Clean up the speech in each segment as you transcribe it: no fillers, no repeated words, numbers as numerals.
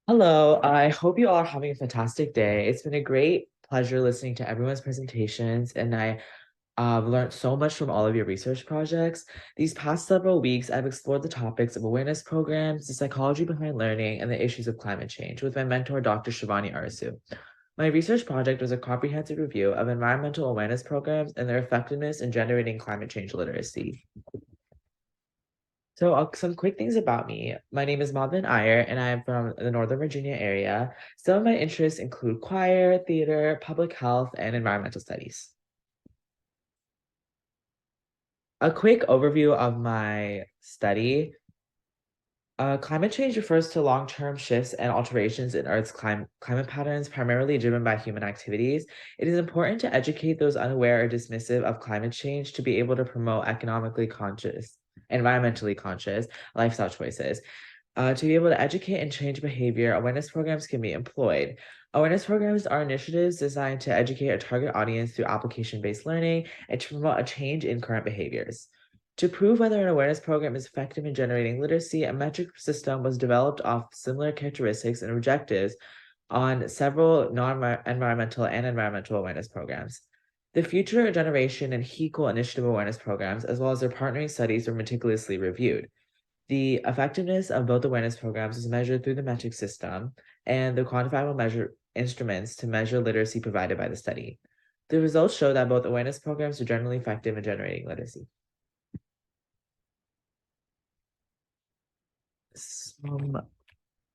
Hello, I hope you all are having a fantastic day. It's been a great pleasure listening to everyone's presentations, and I learned so much from all of your research projects. These past several weeks, I've explored the topics of awareness programs, the psychology behind learning, and the issues of climate change with my mentor, Dr. Shivani Arasu. My research project was a comprehensive review of environmental awareness programs and their effectiveness in generating climate change literacy. So, some quick things about me. My name is Maadhavan Iyer, and I'm from the Northern Virginia area. Some of my interests include choir, theater, public health, and environmental studies. A quick overview of my study. Climate change refers to long-term shifts and alterations in Earth's climate patterns, primarily driven by human activities. It is important to educate those unaware or dismissive of climate change to be able to promote economically conscious, environmentally conscious lifestyle choices. To be able to educate and change behavior, awareness programs can be employed. Awareness programs are initiatives designed to educate a target audience through application-based learning and to promote a change in current behaviors. To prove whether an awareness program is effective in generating literacy, a metric system was developed off similar characteristics and objectives on several non-environmental and environmental awareness programs. The Future Generation and HECOL Initiative awareness programs, as well as their partnering studies, were meticulously reviewed. The effectiveness of both awareness programs is measured through the metric system and the quantifiable measure instruments to measure literacy provided by the study. The results show that both awareness programs are generally effective in generating literacy. Some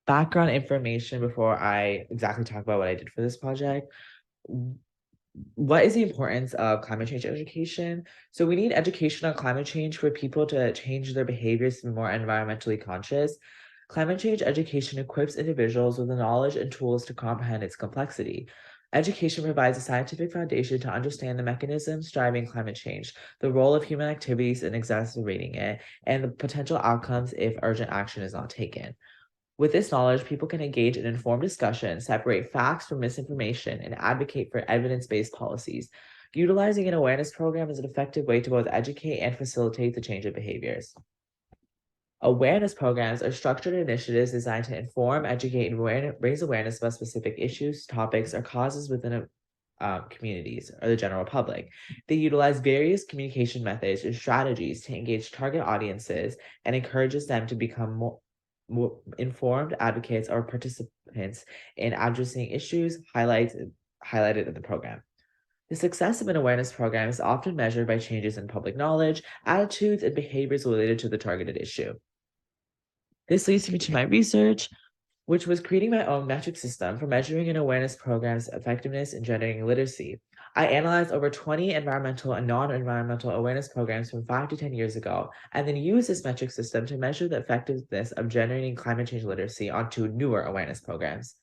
background information before I exactly talk about what I did for this project. What is the importance of climate change education? So we need education on climate change for people to change their behaviors to be more environmentally conscious. Climate change education equips individuals with the knowledge and tools to comprehend its complexity. Education provides a scientific foundation to understand the mechanisms driving climate change, the role of human activities in exacerbating it, and the potential outcomes if urgent action is not taken. With this knowledge, people can engage in informed discussion, separate facts from misinformation, and advocate for evidence-based policies. Utilizing an awareness program is an effective way to both educate and facilitate the change of behaviors. Awareness programs are structured initiatives designed to inform, educate, and raise awareness about specific issues, topics, or causes within communities or the general public. They utilize various communication methods and strategies to engage target audiences and encourages them to become more informed advocates or participants in addressing issues highlighted in the program. The success of an awareness program is often measured by changes in public knowledge, attitudes, and behaviors related to the targeted issue. This leads me to my research, which was creating my own metric system for measuring an awareness program's effectiveness in generating literacy. I analyzed over 20 environmental and non-environmental awareness programs from 5 to 10 years ago, and then used this metric system to measure the effectiveness of generating climate change literacy onto newer awareness programs.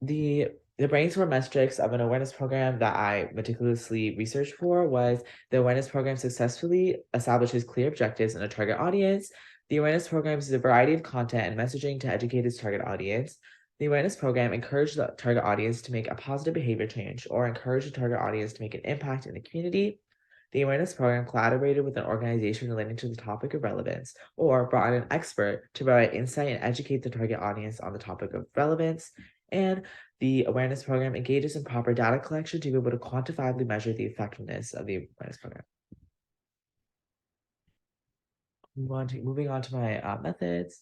The the brainstorm metrics of an awareness program that I meticulously researched for was the awareness program successfully establishes clear objectives and a target audience. The awareness program uses a variety of content and messaging to educate its target audience. The awareness program encouraged the target audience to make a positive behavior change or encourage the target audience to make an impact in the community. The awareness program collaborated with an organization relating to the topic of relevance or brought in an expert to provide insight and educate the target audience on the topic of relevance. And the awareness program engages in proper data collection to be able to quantifiably measure the effectiveness of the awareness program. Moving on to my methods.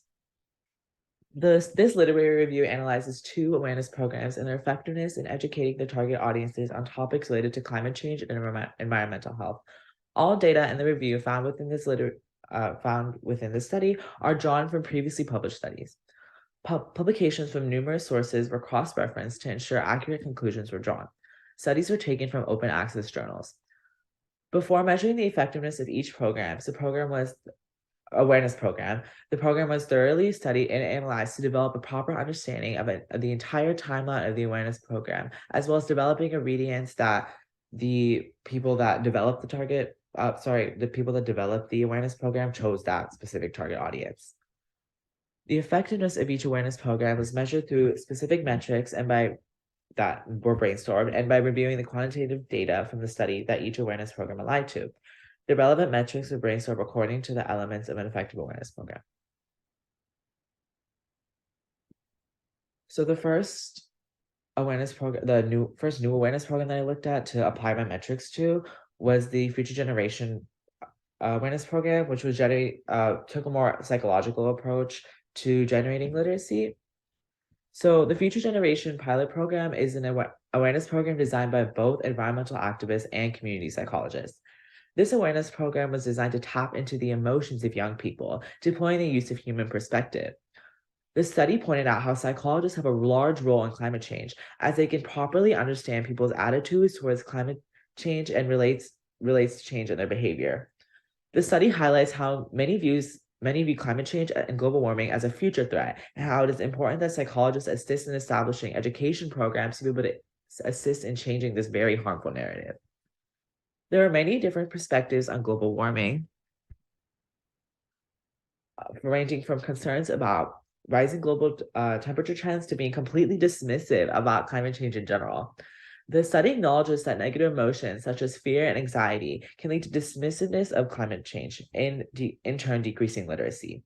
This literary review analyzes two awareness programs and their effectiveness in educating the target audiences on topics related to climate change and environmental health. All data in the review found within this study are drawn from previously published studies. Publications from numerous sources were cross-referenced to ensure accurate conclusions were drawn. Studies were taken from open access journals. Before measuring the effectiveness of each program, the program was thoroughly studied and analyzed to develop a proper understanding of the entire timeline of the awareness program, as well as developing ingredients that the people that developed the people that developed the awareness program chose that specific target audience. The effectiveness of each awareness program was measured through specific metrics and that were brainstormed and by reviewing the quantitative data from the study that each awareness program aligned to. The relevant metrics were brainstormed according to the elements of an effective awareness program. So the first awareness program, the first new awareness program that I looked at to apply my metrics to was the Future Generation awareness program, which was took a more psychological approach to generating literacy. So the Future Generation pilot program is an awareness program designed by both environmental activists and community psychologists. This awareness program was designed to tap into the emotions of young people, deploying the use of human perspective. The study pointed out how psychologists have a large role in climate change, as they can properly understand people's attitudes towards climate change and relates to change in their behavior. The study highlights how many view climate change and global warming as a future threat, and how it is important that psychologists assist in establishing education programs to be able to assist in changing this very harmful narrative. There are many different perspectives on global warming, ranging from concerns about rising global temperature trends to being completely dismissive about climate change in general. The study acknowledges that negative emotions such as fear and anxiety can lead to dismissiveness of climate change, in turn decreasing literacy.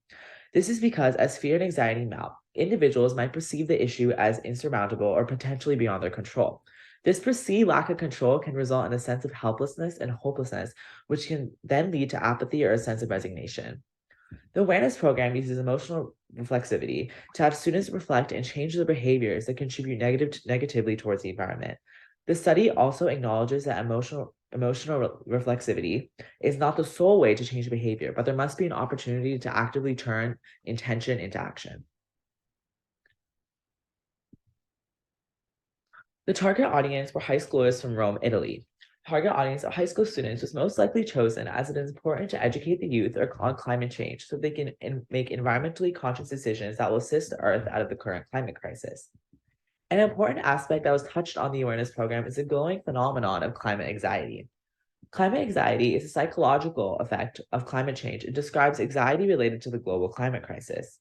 This is because as fear and anxiety mount, individuals might perceive the issue as insurmountable or potentially beyond their control. This perceived lack of control can result in a sense of helplessness and hopelessness, which can then lead to apathy or a sense of resignation. The awareness program uses emotional reflexivity to have students reflect and change their behaviors that contribute negatively towards the environment. The study also acknowledges that emotional reflexivity is not the sole way to change behavior, but there must be an opportunity to actively turn intention into action. The target audience were high schoolers from Rome, Italy. Target audience of high school students was most likely chosen as it is important to educate the youth on climate change so they can make environmentally conscious decisions that will assist the Earth out of the current climate crisis. An important aspect that was touched on the awareness program is the growing phenomenon of climate anxiety. Climate anxiety is a psychological effect of climate change. It describes anxiety related to the global climate crisis.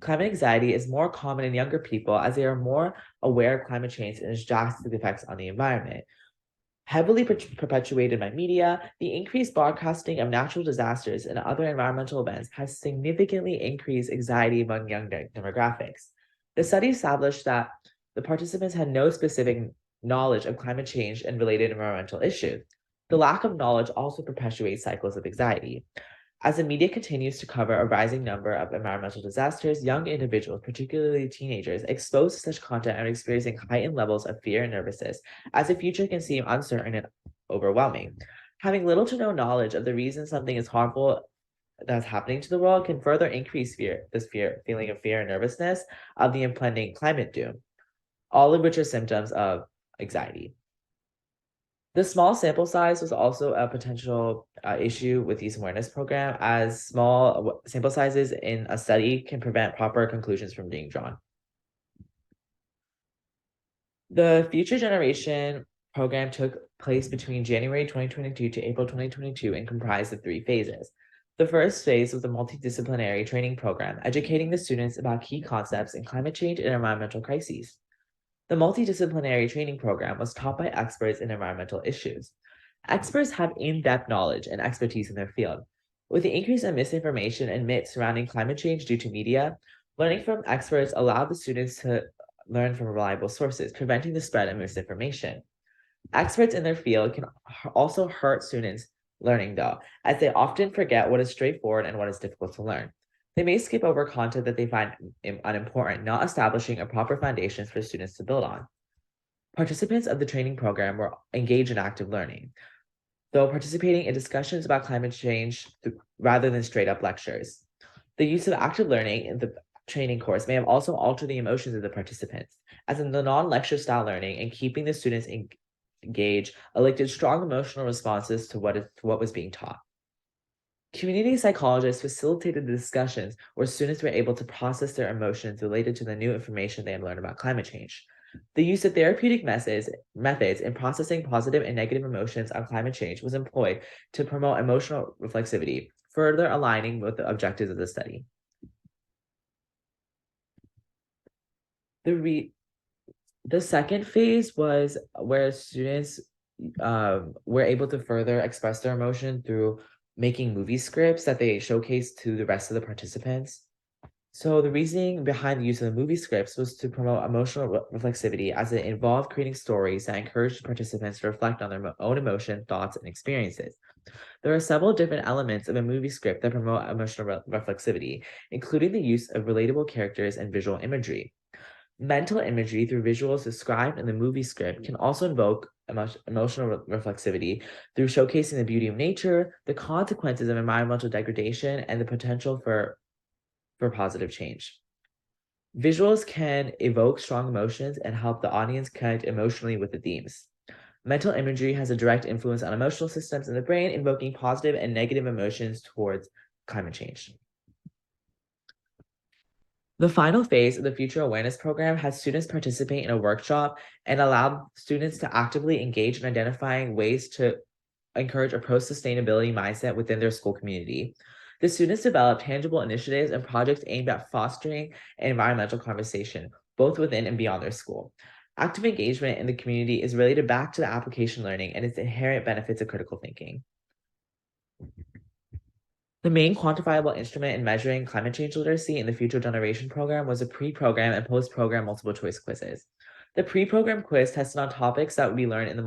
Climate anxiety is more common in younger people as they are more aware of climate change and its drastic effects on the environment. Heavily perpetuated by media, the increased broadcasting of natural disasters and other environmental events has significantly increased anxiety among young demographics. The study established that the participants had no specific knowledge of climate change and related environmental issues. The lack of knowledge also perpetuates cycles of anxiety. As the media continues to cover a rising number of environmental disasters, young individuals, particularly teenagers, exposed to such content are experiencing heightened levels of fear and nervousness, as the future can seem uncertain and overwhelming. Having little to no knowledge of the reason something is harmful that's happening to the world can further increase feeling of fear and nervousness of the impending climate doom, all of which are symptoms of anxiety. The small sample size was also a potential issue with these awareness program, as small sample sizes in a study can prevent proper conclusions from being drawn. The Future Generation program took place between January 2022 to April 2022 and comprised of 3 phases. The first phase was a multidisciplinary training program, educating the students about key concepts in climate change and environmental crises. The multidisciplinary training program was taught by experts in environmental issues. Experts have in-depth knowledge and expertise in their field. With the increase in misinformation and myths surrounding climate change due to media, learning from experts allowed the students to learn from reliable sources, preventing the spread of misinformation. Experts in their field can also hurt students' learning, though, as they often forget what is straightforward and what is difficult to learn. They may skip over content that they find unimportant, not establishing a proper foundations for students to build on. Participants of the training program were engaged in active learning, though participating in discussions about climate change rather than straight up lectures. The use of active learning in the training course may have also altered the emotions of the participants, as in the non-lecture style learning and keeping the students engaged elicited strong emotional responses to what was being taught. Community psychologists facilitated the discussions where students were able to process their emotions related to the new information they had learned about climate change. The use of therapeutic methods in processing positive and negative emotions on climate change was employed to promote emotional reflexivity, further aligning with the objectives of the study. The second phase was where students were able to further express their emotion through making movie scripts that they showcased to the rest of the participants. So the reasoning behind the use of the movie scripts was to promote emotional reflexivity, as it involved creating stories that encouraged participants to reflect on their own emotion, thoughts, and experiences. There are several different elements of a movie script that promote emotional reflexivity, including the use of relatable characters and visual imagery. Mental imagery through visuals described in the movie script can also invoke emotional reflexivity through showcasing the beauty of nature, the consequences of environmental degradation, and the potential for positive change. Visuals can evoke strong emotions and help the audience connect emotionally with the themes. Mental imagery has a direct influence on emotional systems in the brain, invoking positive and negative emotions towards climate change. The final phase of the Future Awareness Program has students participate in a workshop and allow students to actively engage in identifying ways to encourage a pro-sustainability mindset within their school community. The students develop tangible initiatives and projects aimed at fostering an environmental conversation, both within and beyond their school. Active engagement in the community is related back to the application learning and its inherent benefits of critical thinking. The main quantifiable instrument in measuring climate change literacy in the Future Generation program was a pre-program and post-program multiple choice quizzes. The pre-program quiz tested on topics that would be learned in the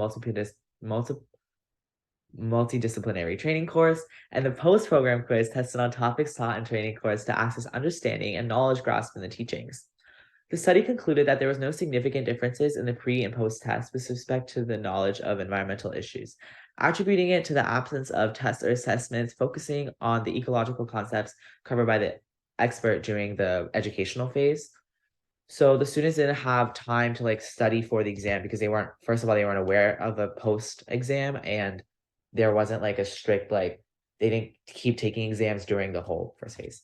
multidisciplinary training course, and the post-program quiz tested on topics taught in training course to access understanding and knowledge grasped in the teachings. The study concluded that there was no significant differences in the pre and post tests with respect to the knowledge of environmental issues, attributing it to the absence of tests or assessments focusing on the ecological concepts covered by the expert during the educational phase. So the students didn't have time to study for the exam because first of all, they weren't aware of a post exam, and there wasn't a strict, they didn't keep taking exams during the whole first phase.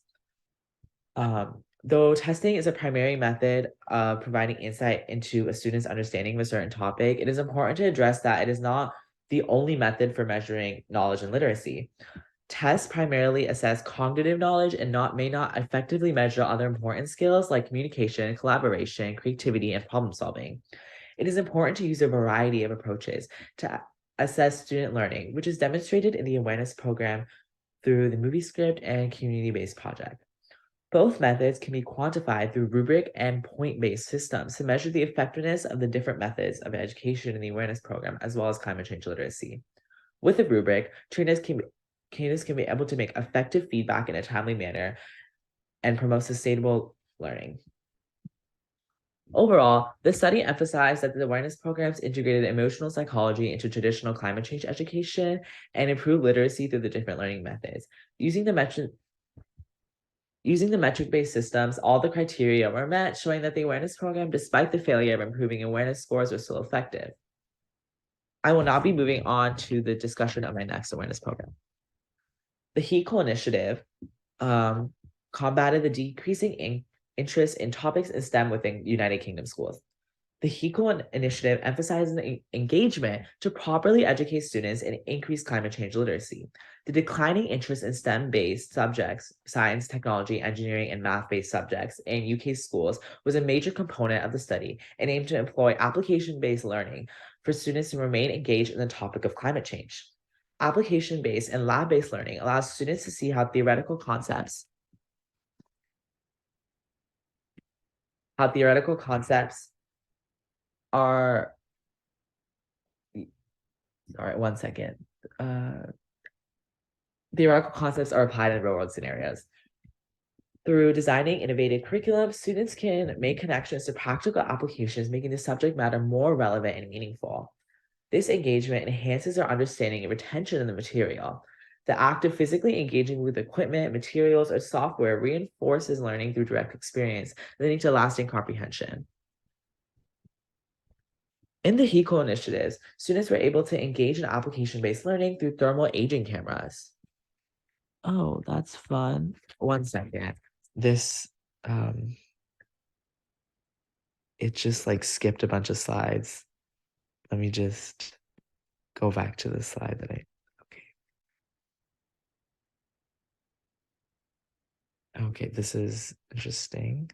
Though testing is a primary method of providing insight into a student's understanding of a certain topic, it is important to address that it is not the only method for measuring knowledge and literacy. Tests primarily assess cognitive knowledge and may not effectively measure other important skills like communication, collaboration, creativity, and problem solving. It is important to use a variety of approaches to assess student learning, which is demonstrated in the awareness program through the movie script and community-based project. Both methods can be quantified through rubric and point-based systems to measure the effectiveness of the different methods of education in the awareness program, as well as climate change literacy. With a rubric, trainers can be able to make effective feedback in a timely manner and promote sustainable learning. Overall, the study emphasized that the awareness programs integrated emotional psychology into traditional climate change education and improved literacy through the different learning methods. Using the metric-based systems, all the criteria were met, showing that the awareness program, despite the failure of improving awareness scores, was still effective. I will now be moving on to the discussion of my next awareness program. The HECO initiative combated the decreasing interest in topics in STEM within United Kingdom schools. The HECO initiative emphasizes engagement to properly educate students and increase climate change literacy. The declining interest in STEM-based subjects, science, technology, engineering, and math-based subjects in UK schools was a major component of the study and aimed to employ application-based learning for students to remain engaged in the topic of climate change. Application-based and lab-based learning allows students to see how theoretical concepts are, sorry, one second. Theoretical concepts are applied in real-world scenarios. Through designing innovative curriculum, students can make connections to practical applications, making the subject matter more relevant and meaningful. This engagement enhances our understanding and retention of the material. The act of physically engaging with equipment, materials, or software reinforces learning through direct experience, leading to lasting comprehension. In the HECO initiatives, students were able to engage in application-based learning through thermal aging cameras. Oh, that's fun. One second. This, it just skipped a bunch of slides. Let me just go back to the slide okay. Okay, this is interesting.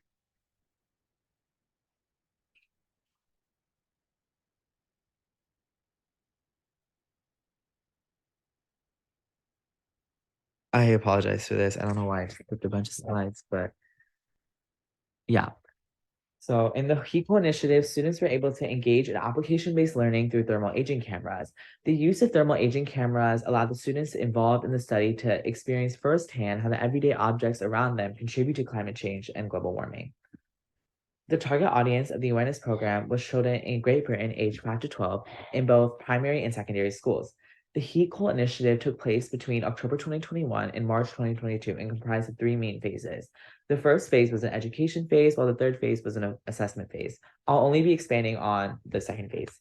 I apologize for this. I don't know why I skipped a bunch of slides, but Yeah. So in the HECO initiative, students were able to engage in application-based learning through thermal aging cameras. The use of thermal aging cameras allowed the students involved in the study to experience firsthand how the everyday objects around them contribute to climate change and global warming. The target audience of the awareness program was children in Great Britain aged 5 to 12 in both primary and secondary schools. The Heat Coal initiative took place between October 2021 and March 2022 and comprised of three main phases. The first phase was an education phase, while the third phase was an assessment phase. I'll only be expanding on the second phase.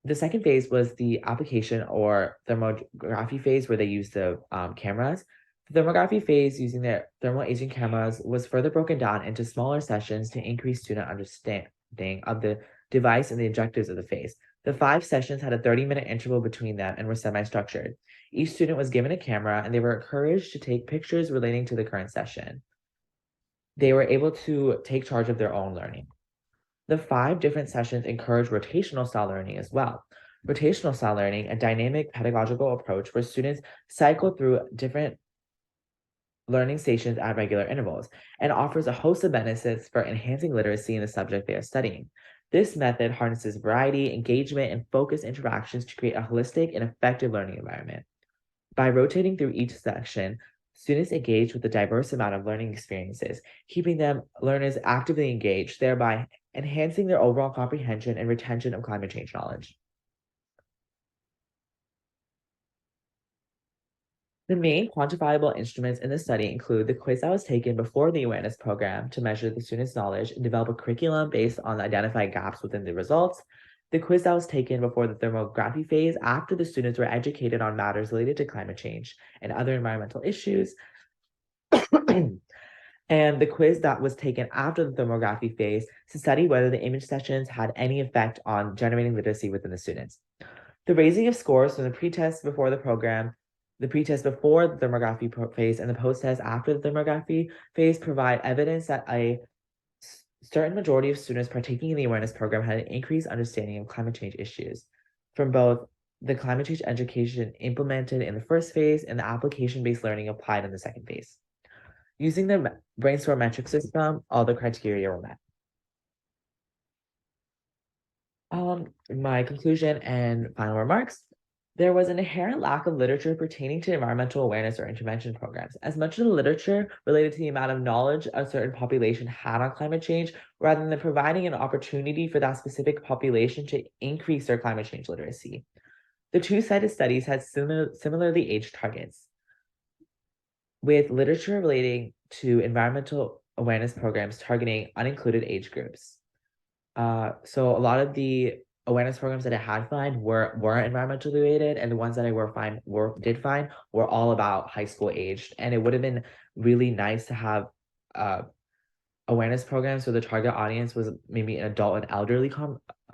The second phase was the application or thermography phase, where they used the cameras. The thermography phase using their thermal aging cameras was further broken down into smaller sessions to increase student understanding of the device and the objectives of the phase. The 5 sessions had a 30-minute interval between them and were semi-structured. Each student was given a camera and they were encouraged to take pictures relating to the current session. They were able to take charge of their own learning. The 5 different sessions encourage rotational style learning as well. Rotational style learning, a dynamic pedagogical approach where students cycle through different learning stations at regular intervals and offers a host of benefits for enhancing literacy in the subject they are studying. This method harnesses variety, engagement, and focused interactions to create a holistic and effective learning environment. By rotating through each section, students engage with a diverse amount of learning experiences, keeping them learners actively engaged, thereby enhancing their overall comprehension and retention of climate change knowledge. The main quantifiable instruments in the study include the quiz that was taken before the awareness program to measure the students' knowledge and develop a curriculum based on the identified gaps within the results, the quiz that was taken before the thermography phase after the students were educated on matters related to climate change and other environmental issues, and the quiz that was taken after the thermography phase to study whether the image sessions had any effect on generating literacy within the students. The raising of scores from the pretest before the program, the pretest before the thermography phase, and the post-test after the thermography phase provide evidence that a certain majority of students partaking in the awareness program had an increased understanding of climate change issues from both the climate change education implemented in the first phase and the application-based learning applied in the second phase. Using the brainstorm metric system, all the criteria were met. My conclusion and final remarks. There was an inherent lack of literature pertaining to environmental awareness or intervention programs. As much of the literature related to the amount of knowledge a certain population had on climate change, rather than providing an opportunity for that specific population to increase their climate change literacy. The two-sided studies had similarly aged targets, with literature relating to environmental awareness programs targeting unincluded age groups. So a lot of the awareness programs that I had find weren't environmentally related, and the ones that I did find were all about high school aged. And it would have been really nice to have awareness programs so the target audience was maybe an adult and elderly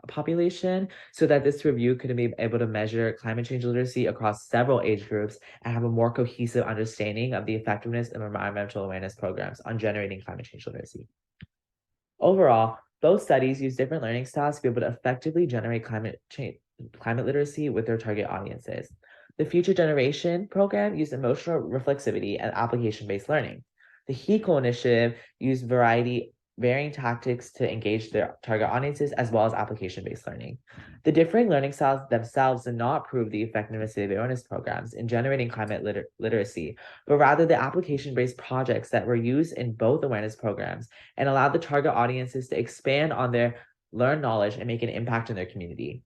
population, so that this review could be able to measure climate change literacy across several age groups and have a more cohesive understanding of the effectiveness of environmental awareness programs on generating climate change literacy. Overall, both studies use different learning styles to be able to effectively generate climate literacy with their target audiences. The Future Generation program used emotional reflexivity and application-based learning. The HECO initiative used varying tactics to engage their target audiences as well as application-based learning. The differing learning styles themselves did not prove the effectiveness of the awareness programs in generating climate literacy, but rather the application-based projects that were used in both awareness programs and allowed the target audiences to expand on their learned knowledge and make an impact in their community.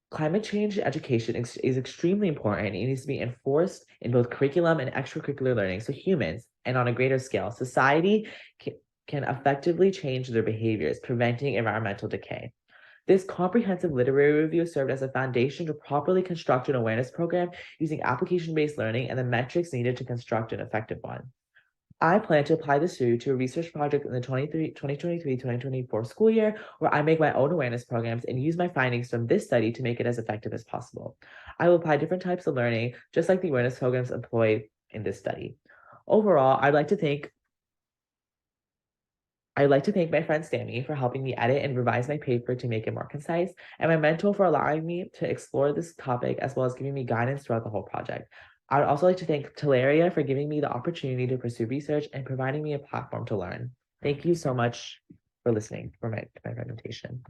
Climate change education is extremely important and it needs to be enforced in both curriculum and extracurricular learning so humans, and on a greater scale, society can effectively change their behaviors, preventing environmental decay. This comprehensive literary review served as a foundation to properly construct an awareness program using application-based learning and the metrics needed to construct an effective one. I plan to apply this to a research project in the 2023-2024 school year where I make my own awareness programs and use my findings from this study to make it as effective as possible. I will apply different types of learning, just like the awareness programs employed in this study. Overall, I'd like to thank my friend Stanley for helping me edit and revise my paper to make it more concise, and my mentor for allowing me to explore this topic as well as giving me guidance throughout the whole project. I would also like to thank Talaria for giving me the opportunity to pursue research and providing me a platform to learn. Thank you so much for listening for my presentation.